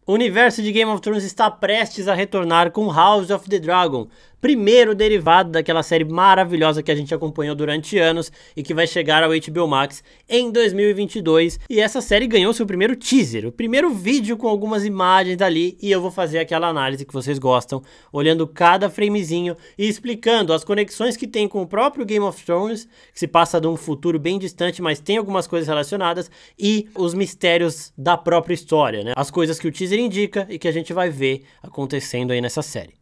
O universo de Game of Thrones está prestes a retornar com House of the Dragon, primeiro derivado daquela série maravilhosa que a gente acompanhou durante anos e que vai chegar ao HBO Max em 2022. E essa série ganhou seu primeiro teaser, o primeiro vídeo com algumas imagens dali, e eu vou fazer aquela análise que vocês gostam, olhando cada framezinho e explicando as conexões que tem com o próprio Game of Thrones, que se passa de um futuro bem distante, mas tem algumas coisas relacionadas, e os mistérios da própria história, né? As coisas que o teaser indica e que a gente vai ver acontecendo aí nessa série.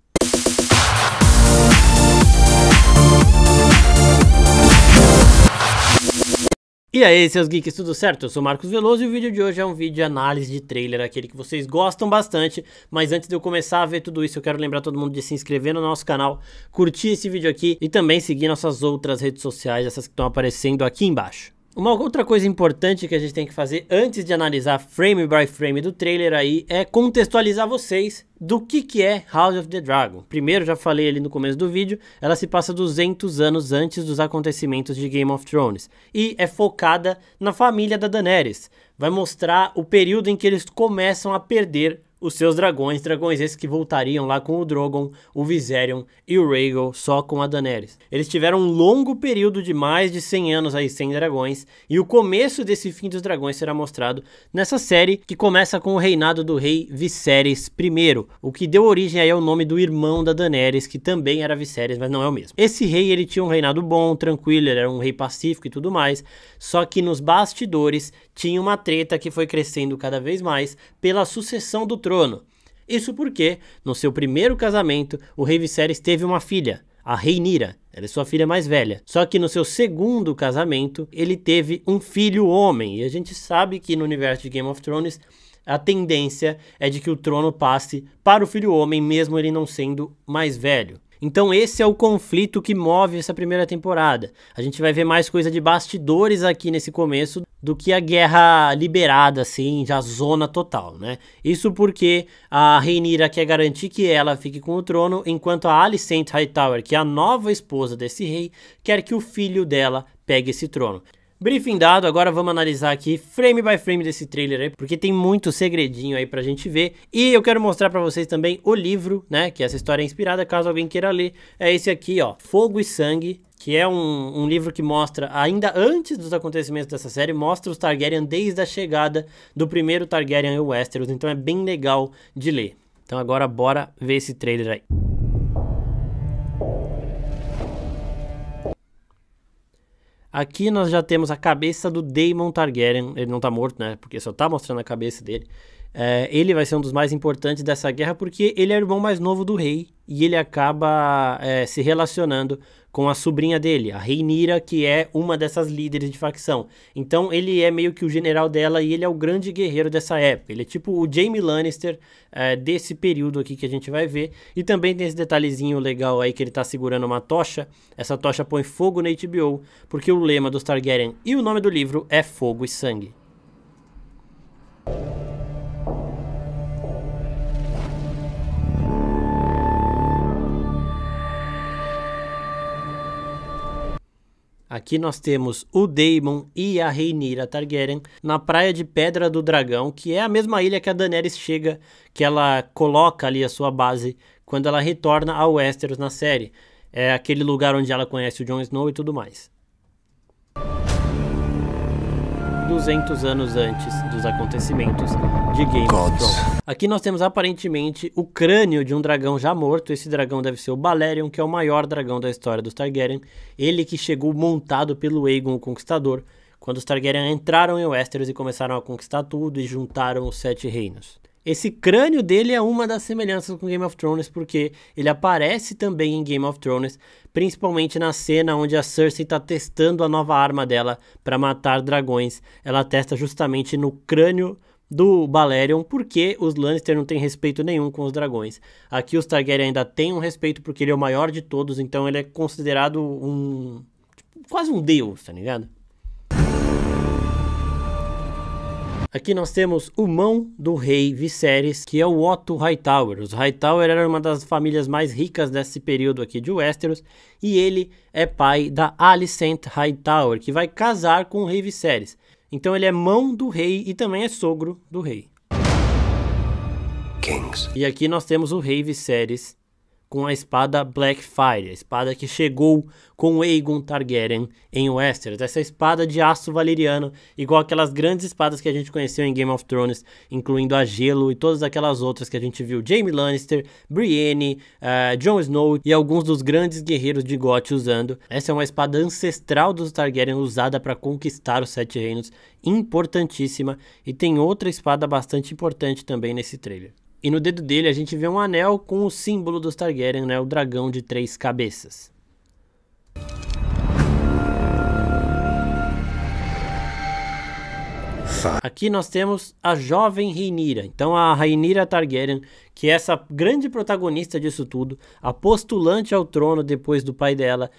E aí, seus geeks, tudo certo? Eu sou o Marcos Veloso e o vídeo de hoje é um vídeo de análise de trailer, aquele que vocês gostam bastante. Mas antes de eu começar a ver tudo isso, eu quero lembrar todo mundo de se inscrever no nosso canal, curtir esse vídeo aqui e também seguir nossas outras redes sociais, essas que estão aparecendo aqui embaixo. Uma outra coisa importante que a gente tem que fazer antes de analisar frame by frame do trailer aí é contextualizar vocês do que é House of the Dragon. Primeiro, já falei ali no começo do vídeo, ela se passa 200 anos antes dos acontecimentos de Game of Thrones e é focada na família da Daenerys. Vai mostrar o período em que eles começam a perder os seus dragões esses que voltariam lá com o Drogon, o Viserion e o Rhaegal só com a Daenerys. Eles tiveram um longo período de mais de 100 anos aí sem dragões, e o começo desse fim dos dragões será mostrado nessa série que começa com o reinado do rei Viserys I, o que deu origem aí ao nome do irmão da Daenerys, que também era Viserys, mas não é o mesmo. Esse rei, ele tinha um reinado bom, tranquilo, ele era um rei pacífico e tudo mais, só que nos bastidores tinha uma treta que foi crescendo cada vez mais pela sucessão do trono. Isso porque, no seu primeiro casamento, o rei Viserys teve uma filha, a Rhaenyra. Ela é sua filha mais velha. Só que no seu segundo casamento, ele teve um filho homem. E a gente sabe que no universo de Game of Thrones, a tendência é de que o trono passe para o filho homem, mesmo ele não sendo mais velho. Então esse é o conflito que move essa primeira temporada. A gente vai ver mais coisa de bastidores aqui nesse começo do que a guerra liberada, assim, já zona total, né? Isso porque a Rhaenyra quer garantir que ela fique com o trono, enquanto a Alicent Hightower, que é a nova esposa desse rei, quer que o filho dela pegue esse trono. Briefing dado, agora vamos analisar aqui frame by frame desse trailer aí, porque tem muito segredinho aí pra gente ver. E eu quero mostrar pra vocês também o livro, né, que essa história é inspirada, caso alguém queira ler. É esse aqui, ó, Fogo e Sangue, que é um livro que mostra, ainda antes dos acontecimentos dessa série, mostra os Targaryen desde a chegada do primeiro Targaryen em Westeros, então é bem legal de ler. Então agora bora ver esse trailer aí. Aqui nós já temos a cabeça do Daemon Targaryen. Ele não tá morto, né? Porque só tá mostrando a cabeça dele. Ele vai ser um dos mais importantes dessa guerra porque ele é o irmão mais novo do rei. E ele acaba se relacionando com a sobrinha dele, a Rhaenyra, que é uma dessas líderes de facção. Então ele é meio que o general dela e ele é o grande guerreiro dessa época. Ele é tipo o Jaime Lannister desse período aqui que a gente vai ver. E também tem esse detalhezinho legal aí que ele tá segurando uma tocha. Essa tocha põe fogo na HBO, porque o lema dos Targaryen e o nome do livro é Fogo e Sangue. Aqui nós temos o Daemon e a Rhaenyra Targaryen na Praia de Pedra do Dragão, que é a mesma ilha que a Daenerys chega, que ela coloca ali a sua base quando ela retorna a Westeros na série. É aquele lugar onde ela conhece o Jon Snow e tudo mais. 200 anos antes dos acontecimentos de Game of Thrones. Aqui nós temos aparentemente o crânio de um dragão já morto. Esse dragão deve ser o Balerion, que é o maior dragão da história dos Targaryen. Ele que chegou montado pelo Aegon o Conquistador, quando os Targaryen entraram em Westeros e começaram a conquistar tudo e juntaram os 7 reinos. Esse crânio dele é uma das semelhanças com Game of Thrones, porque ele aparece também em Game of Thrones, principalmente na cena onde a Cersei está testando a nova arma dela para matar dragões. Ela testa justamente no crânio do Balerion, porque os Lannister não têm respeito nenhum com os dragões. Aqui os Targaryen ainda têm um respeito porque ele é o maior de todos, então ele é considerado quase um deus, tá ligado? Aqui nós temos o irmão do rei Viserys, que é o Otto Hightower. Os Hightower eram uma das famílias mais ricas desse período aqui de Westeros, e ele é pai da Alicent Hightower, que vai casar com o rei Viserys. Então ele é mão do rei e também é sogro do rei. kings. E aqui nós temos o rei Viserys com a espada Blackfyre, a espada que chegou com Aegon Targaryen em Westeros. Essa espada de aço valeriano, igual aquelas grandes espadas que a gente conheceu em Game of Thrones, incluindo a Gelo e todas aquelas outras que a gente viu Jaime Lannister, Brienne, Jon Snow e alguns dos grandes guerreiros de Goth usando. Essa é uma espada ancestral dos Targaryen usada para conquistar os Sete Reinos, importantíssima, e tem outra espada bastante importante também nesse trailer. E no dedo dele a gente vê um anel com o símbolo dos Targaryen, né? O dragão de 3 cabeças. Aqui nós temos a jovem Rhaenyra. Então a Rhaenyra Targaryen, que é essa grande protagonista disso tudo, a postulante ao trono depois do pai dela,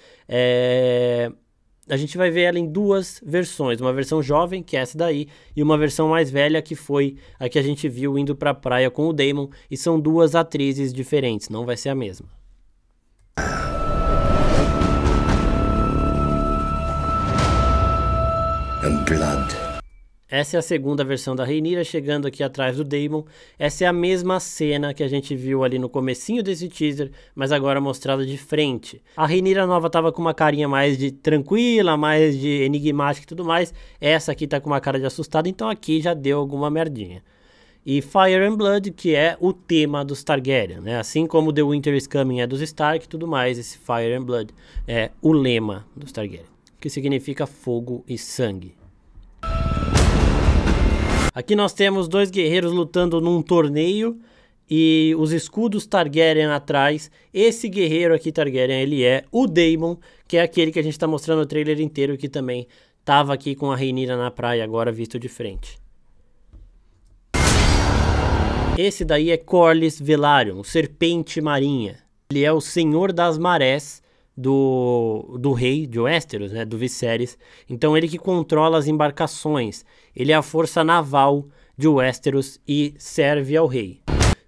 a gente vai ver ela em duas versões, uma versão jovem, que é essa daí, e uma versão mais velha, que foi a que a gente viu indo pra praia com o Daemon, e são duas atrizes diferentes, não vai ser a mesma. And blood. Essa é a segunda versão da Rhaenyra, chegando aqui atrás do Daemon. Essa é a mesma cena que a gente viu ali no comecinho desse teaser, mas agora mostrada de frente. A Rhaenyra nova tava com uma carinha mais de tranquila, mais de enigmática e tudo mais. Essa aqui tá com uma cara de assustada, então aqui já deu alguma merdinha. E Fire and Blood, que é o tema dos Targaryen, né? Assim como The Winter is Coming é dos Stark e tudo mais, esse Fire and Blood é o lema dos Targaryen, que significa fogo e sangue. Aqui nós temos dois guerreiros lutando num torneio e os escudos Targaryen atrás. Esse guerreiro aqui Targaryen, ele é o Daemon, que é aquele que a gente está mostrando o trailer inteiro, que também estava aqui com a Rhaenyra na praia, agora visto de frente. Esse daí é Corlys Velaryon, o Serpente Marinha. Ele é o Senhor das Marés do rei de Westeros, né, do Viserys. Então ele que controla as embarcações, ele é a força naval de Westeros e serve ao rei.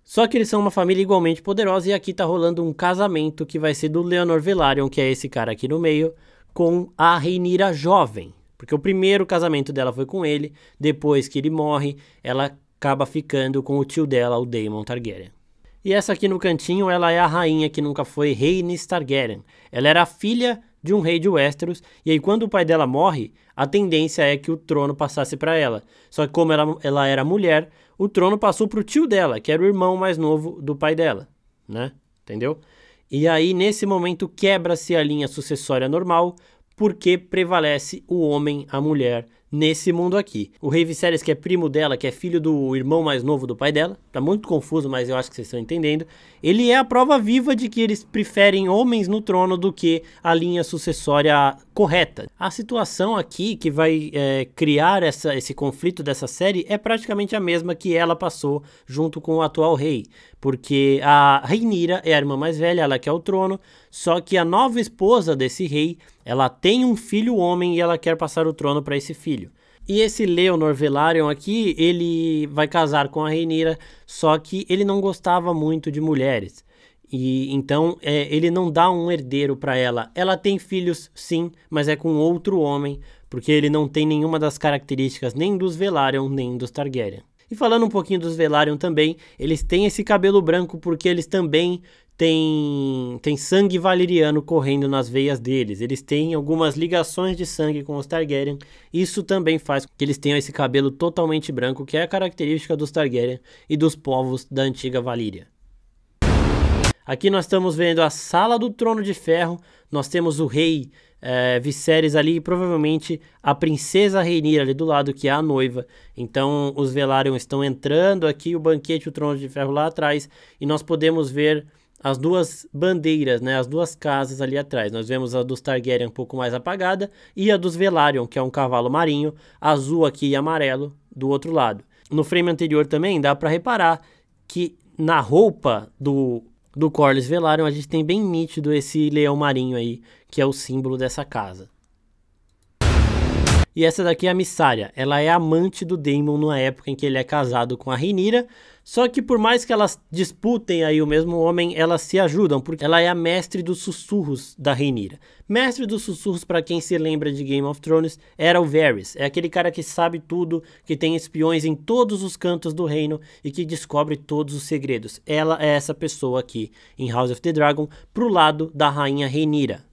Só que eles são uma família igualmente poderosa, e aqui tá rolando um casamento que vai ser do Laenor Velaryon, que é esse cara aqui no meio, com a Rhaenyra jovem, porque o primeiro casamento dela foi com ele, depois que ele morre, ela acaba ficando com o tio dela, o Daemon Targaryen. E essa aqui no cantinho, ela é a rainha que nunca foi Rhaenys Targaryen. Ela era filha de um rei de Westeros, e aí quando o pai dela morre, a tendência é que o trono passasse para ela. Só que como ela era mulher, o trono passou para o tio dela, que era o irmão mais novo do pai dela, né? Entendeu? E aí nesse momento quebra-se a linha sucessória normal, porque prevalece o homem, a mulher, nesse mundo aqui. O rei Viserys, que é primo dela, que é filho do irmão mais novo do pai dela, tá muito confuso, mas eu acho que vocês estão entendendo. Ele é a prova viva de que eles preferem homens no trono do que a linha sucessória correta. A situação aqui que vai criar esse conflito dessa série é praticamente a mesma que ela passou junto com o atual rei, porque a Rhaenyra é a irmã mais velha, ela quer o trono, só que a nova esposa desse rei, ela tem um filho homem e ela quer passar o trono para esse filho. E esse Laenor Velaryon aqui, ele vai casar com a Rhaenyra, só que ele não gostava muito de mulheres. E então ele não dá um herdeiro para ela. Ela tem filhos sim, mas é com outro homem, porque ele não tem nenhuma das características nem dos Velaryon, nem dos Targaryen. E falando um pouquinho dos Velaryon também, eles têm esse cabelo branco porque eles também têm sangue valeriano correndo nas veias deles. Eles têm algumas ligações de sangue com os Targaryen. Isso também faz com que eles tenham esse cabelo totalmente branco, que é a característica dos Targaryen e dos povos da antiga Valíria. Aqui nós estamos vendo a Sala do Trono de Ferro. Nós temos o rei Viserys ali e provavelmente a princesa Rhaenyra ali do lado, que é a noiva. Então os Velaryon estão entrando aqui, o banquete, o Trono de Ferro lá atrás, e nós podemos ver as duas bandeiras, né, as duas casas ali atrás. Nós vemos a dos Targaryen um pouco mais apagada e a dos Velaryon, que é um cavalo marinho, azul aqui e amarelo do outro lado. No frame anterior também dá para reparar que na roupa do Corlys Velaryon a gente tem bem nítido esse leão marinho aí, que é o símbolo dessa casa. E essa daqui é a Mysaria. Ela é amante do Daemon na época em que ele é casado com a Rhaenyra, Só que por mais que elas disputem aí o mesmo homem, elas se ajudam, porque ela é a mestre dos sussurros da Rhaenyra. Mestre dos sussurros, para quem se lembra de Game of Thrones, era o Varys. É aquele cara que sabe tudo, que tem espiões em todos os cantos do reino e que descobre todos os segredos. Ela é essa pessoa aqui em House of the Dragon, pro lado da rainha Rhaenyra.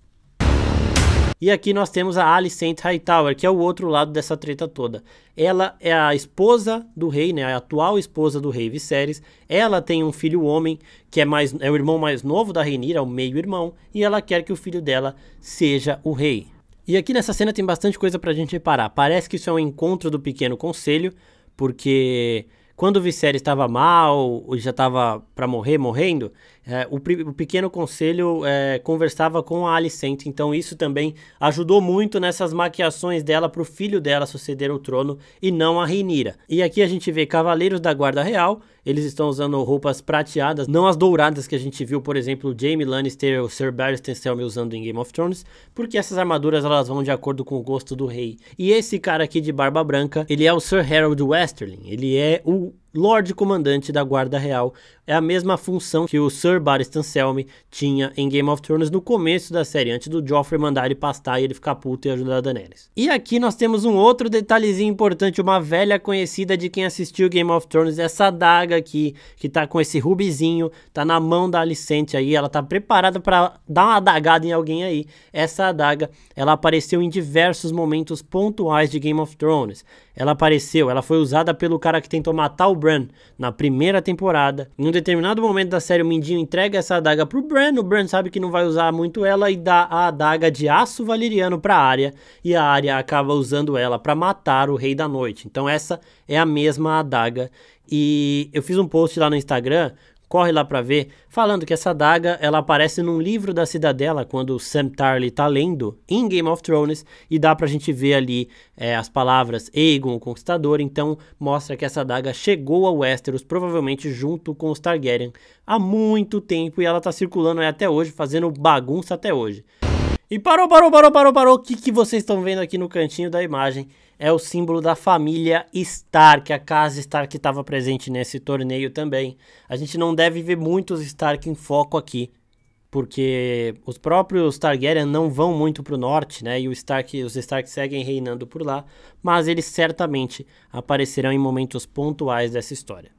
E aqui nós temos a Alicent Hightower, que é o outro lado dessa treta toda. Ela é a esposa do rei, né, a atual esposa do rei Viserys. Ela tem um filho homem, que é o irmão mais novo da Rhaenyra, o meio-irmão, e ela quer que o filho dela seja o rei. E aqui nessa cena tem bastante coisa pra gente reparar. Parece que isso é um encontro do pequeno conselho, porque quando o Viserys estava mal, ou já estava para morrendo, o pequeno conselho conversava com a Alicent, então isso também ajudou muito nessas maquiações dela para o filho dela suceder o trono e não a Rhaenyra. E aqui a gente vê cavaleiros da guarda real, eles estão usando roupas prateadas, não as douradas que a gente viu, por exemplo, o Jaime Lannister ou o Sir Barristan Selmy usando em Game of Thrones, porque essas armaduras elas vão de acordo com o gosto do rei. E esse cara aqui de barba branca, ele é o Sir Harold Westerling, ele é o Lorde Comandante da Guarda Real, é a mesma função que o Sir Barristan Selmy tinha em Game of Thrones no começo da série, antes do Joffrey mandar ele pastar e ele ficar puto e ajudar a Daenerys. E aqui nós temos um outro detalhezinho importante, uma velha conhecida de quem assistiu Game of Thrones, essa adaga aqui, que tá com esse rubizinho, tá na mão da Alicent aí, ela tá preparada pra dar uma adagada em alguém aí. Essa adaga, ela apareceu em diversos momentos pontuais de Game of Thrones. Ela foi usada pelo cara que tentou matar o Bran na primeira temporada. Em um determinado momento da série, o Mindinho entrega essa adaga pro Bran, o Bran sabe que não vai usar muito ela e dá a adaga de aço valeriano pra Arya, e a Arya acaba usando ela pra matar o Rei da Noite. Então essa é a mesma adaga, e eu fiz um post lá no Instagram, corre lá pra ver, falando que essa adaga, ela aparece num livro da Cidadela, quando o Sam Tarly tá lendo em Game of Thrones, e dá pra gente ver ali as palavras Aegon, o Conquistador, então mostra que essa adaga chegou a Westeros, provavelmente junto com os Targaryen, há muito tempo, e ela tá circulando aí até hoje, fazendo bagunça até hoje. E parou, o que vocês estão vendo aqui no cantinho da imagem? É o símbolo da família Stark, a casa Stark estava presente nesse torneio também. A gente não deve ver muitos Stark em foco aqui, porque os próprios Targaryen não vão muito para o norte, né? E os Stark seguem reinando por lá, mas eles certamente aparecerão em momentos pontuais dessa história.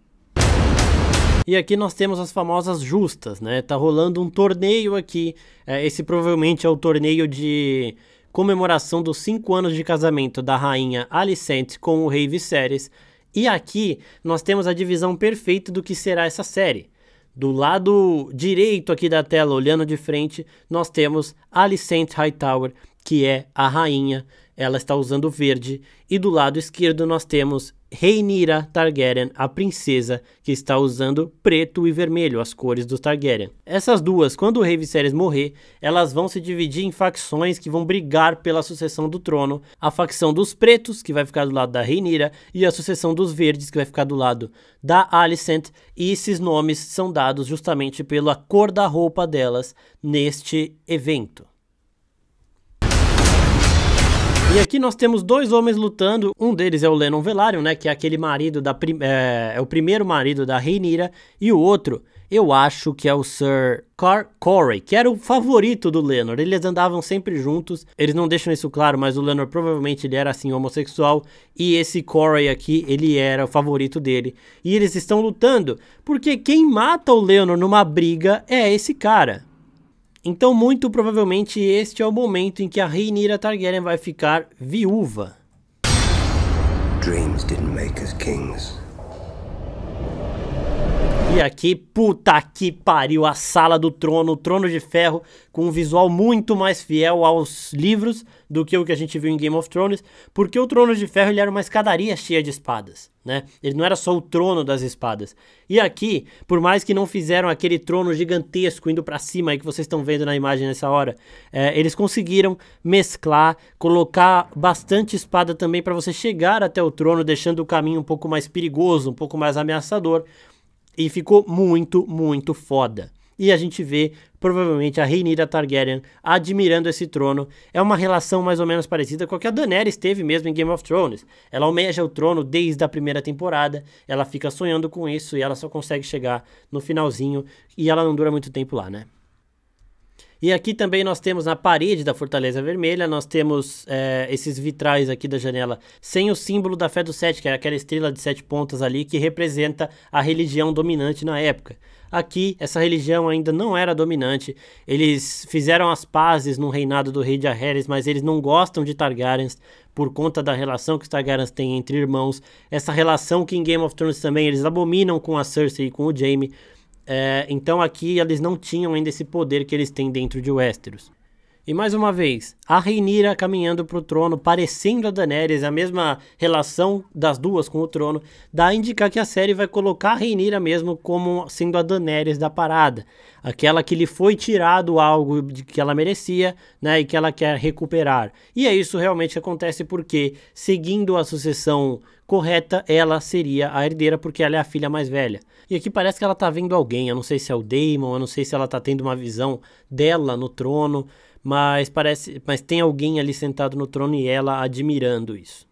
E aqui nós temos as famosas justas, né? Tá rolando um torneio aqui, esse provavelmente é o torneio de comemoração dos 5 anos de casamento da rainha Alicent com o rei Viserys. E aqui nós temos a divisão perfeita do que será essa série. Do lado direito aqui da tela, olhando de frente, nós temos Alicent Hightower, que é a rainha, ela está usando verde. E do lado esquerdo nós temos Rhaenyra Targaryen, a princesa, que está usando preto e vermelho, as cores dos Targaryen. Essas duas, quando o rei Viserys morrer, elas vão se dividir em facções que vão brigar pela sucessão do trono. A facção dos pretos, que vai ficar do lado da Rhaenyra, e a sucessão dos verdes, que vai ficar do lado da Alicent. E esses nomes são dados justamente pela cor da roupa delas neste evento. E aqui nós temos dois homens lutando, um deles é o Lennon Velaryon, né, que é aquele marido é o primeiro marido da Rhaenyra, e o outro, eu acho que é o Sir Corey, que era o favorito do Laenor. Eles andavam sempre juntos, eles não deixam isso claro, mas o Laenor provavelmente ele era assim homossexual, e esse Corey aqui, ele era o favorito dele. E eles estão lutando, porque quem mata o Laenor numa briga é esse cara. Então, muito provavelmente, este é o momento em que a Rhaenyra Targaryen vai ficar viúva. Dreams didn't make us kings. E aqui, puta que pariu, a sala do trono, o Trono de Ferro, com um visual muito mais fiel aos livros do que o que a gente viu em Game of Thrones, porque o Trono de Ferro ele era uma escadaria cheia de espadas, né? Ele não era só o trono das espadas. E aqui, por mais que não fizeram aquele trono gigantesco indo pra cima aí que vocês estão vendo na imagem nessa hora, eles conseguiram mesclar, colocar bastante espada também para você chegar até o trono, deixando o caminho um pouco mais perigoso, um pouco mais ameaçador. E ficou muito, muito foda. e a gente vê provavelmente a Rhaenyra Targaryen admirando esse trono. É uma relação mais ou menos parecida com a que a Daenerys teve mesmo em Game of Thrones. Ela almeja o trono desde a primeira temporada, ela fica sonhando com isso e ela só consegue chegar no finalzinho e ela não dura muito tempo lá, né? E aqui também nós temos na parede da Fortaleza Vermelha, nós temos esses vitrais aqui da janela sem o símbolo da Fé dos Sete, que é aquela estrela de 7 pontas ali que representa a religião dominante na época. Aqui, essa religião ainda não era dominante, eles fizeram as pazes no reinado do rei Jaehaerys, mas eles não gostam de Targaryens por conta da relação que os Targaryens têm entre irmãos, essa relação que em Game of Thrones também eles abominam com a Cersei e com o Jaime. Então aqui eles não tinham ainda esse poder que eles têm dentro de Westeros. E mais uma vez, a Rhaenyra caminhando para o trono, parecendo a Daenerys, a mesma relação das duas com o trono, dá a indicar que a série vai colocar a Rhaenyra mesmo como sendo a Daenerys da parada. Aquela que lhe foi tirado algo que ela merecia, né, e que ela quer recuperar. E é isso realmente que acontece porque, seguindo a sucessão correta, ela seria a herdeira porque ela é a filha mais velha. E aqui parece que ela tá vendo alguém, eu não sei se é o Daemon, eu não sei se ela tá tendo uma visão dela no trono, mas tem alguém ali sentado no trono e ela admirando isso.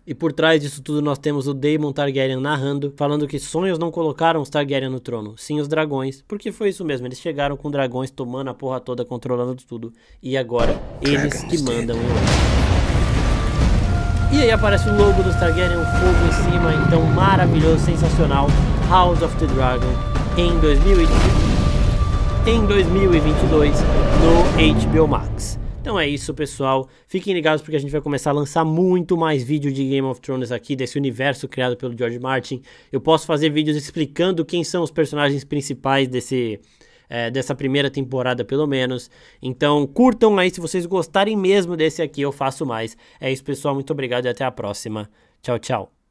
E por trás disso tudo nós temos o Daemon Targaryen narrando, falando que sonhos não colocaram os Targaryen no trono, sim os dragões, porque foi isso mesmo, eles chegaram com dragões tomando a porra toda, controlando tudo, e agora eles que mandam em Westeros. E aí aparece o logo dos Targaryen, o fogo em cima, então maravilhoso, sensacional, House of the Dragon em 2022 no HBO Max. Então é isso, pessoal, fiquem ligados porque a gente vai começar a lançar muito mais vídeos de Game of Thrones aqui, desse universo criado pelo George Martin. Eu posso fazer vídeos explicando quem são os personagens principais dessa primeira temporada, pelo menos. Então curtam aí, se vocês gostarem mesmo desse aqui, eu faço mais. É isso, pessoal, muito obrigado e até a próxima. Tchau, tchau.